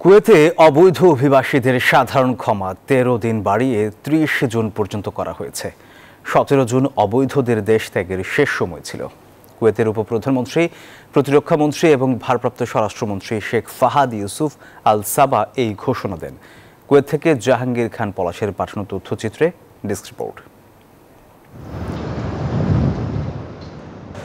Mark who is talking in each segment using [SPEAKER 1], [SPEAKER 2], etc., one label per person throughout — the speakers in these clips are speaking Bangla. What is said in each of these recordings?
[SPEAKER 1] কুয়েতে অবৈধ অভিবাসীদের সাধারণ ক্ষমা ১৩ দিন বাড়িয়ে ৩০ জুন পর্যন্ত করা হয়েছে। ১৭ জুন অবৈধদের দেশ ত্যাগের শেষ সময় ছিল। কুয়েতের উপপ্রধানমন্ত্রী, প্রতিরক্ষামন্ত্রী এবং ভারপ্রাপ্ত স্বরাষ্ট্রমন্ত্রী শেখ ফাহাদ ইউসুফ আল সাবা এই ঘোষণা দেন। কুয়েত থেকে জাহাঙ্গীর খান পলাশের পাঠানো তথ্যচিত্রে ডেস্ক রিপোর্ট।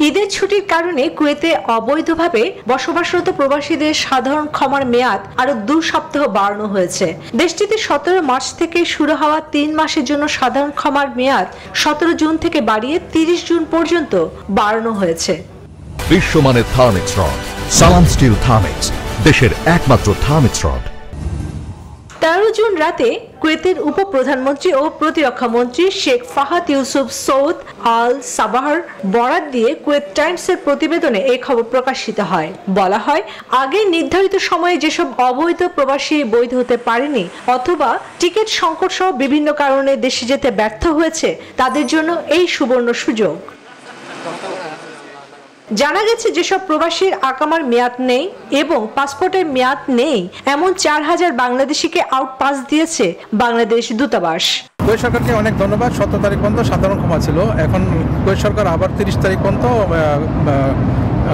[SPEAKER 2] ঈদের ছুটির কারণে কুয়েতে অবৈধভাবে বসবাসরত প্রবাসীদের সাধারণ ক্ষমার মেয়াদ আরো ২ সপ্তাহ বাড়ানো হয়েছে। দেশটিতে ১৭ মার্চ থেকে শুরু হওয়া ৩ মাসের জন্য সাধারণ ক্ষমার মেয়াদ ১৭ জুন থেকে বাড়িয়ে ৩০ জুন পর্যন্ত বাড়ানো হয়েছে।
[SPEAKER 3] বিশ্বমানের থার্মিক্স রড, সালাম স্টিল থার্মিক্স, দেশের একমাত্র থার্মিক্স রড।
[SPEAKER 2] ১৩ জুন রাতে কুয়েতের উপপ্রধানমন্ত্রী ও প্রতিরক্ষামন্ত্রী শেখ ফাহাদ ইউসুফ সৌদ আল সাবাহর বরাত দিয়ে কুয়েত টাইমসের প্রতিবেদনে এই খবর প্রকাশিত হয়। বলা হয়, আগে নির্ধারিত সময়ে যেসব অবৈধ প্রবাসী বৈধ হতে পারেনি অথবা টিকিট সংকট সহ বিভিন্ন কারণে দেশে যেতে ব্যর্থ হয়েছে, তাদের জন্য এই সুবর্ণ সুযোগ। জানা গেছে, যেসব প্রবাসীর আকামার মেয়াদ নেই এবং পাসপোর্টের মেয়াদ নেই এমন ৪,০০০ বাংলাদেশিকে আউট পাস দিয়েছে বাংলাদেশ দূতাবাস।
[SPEAKER 4] কুয়েত সরকারকে অনেক ধন্যবাদ। ১৭ তারিখ পর্যন্ত সাধারণ ক্ষমা ছিল, এখন কুয়েত সরকার আবার ৩০ তারিখ পর্যন্ত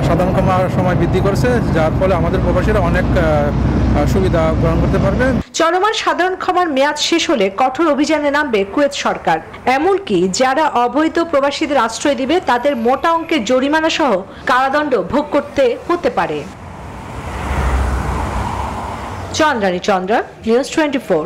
[SPEAKER 4] সাধারণ ক্ষমার সময় বৃদ্ধি করেছে, যার ফলে আমাদের প্রবাসীরা অনেক সুবিধা গ্রহণ করতে পারবে।
[SPEAKER 2] চলমান সাধারণ ক্ষমার মেয়াদ শেষ হলে কঠোর অভিযানে নামবে কুয়েত সরকার। এমনকি যারা অবৈধ প্রবাসীদের আশ্রয় দিবে তাদের মোটা অঙ্কের জরিমানা সহ কারাদণ্ড ভোগ করতে হতে পারে। চন্দ্রানী চন্দ্রা, নিউজ 24।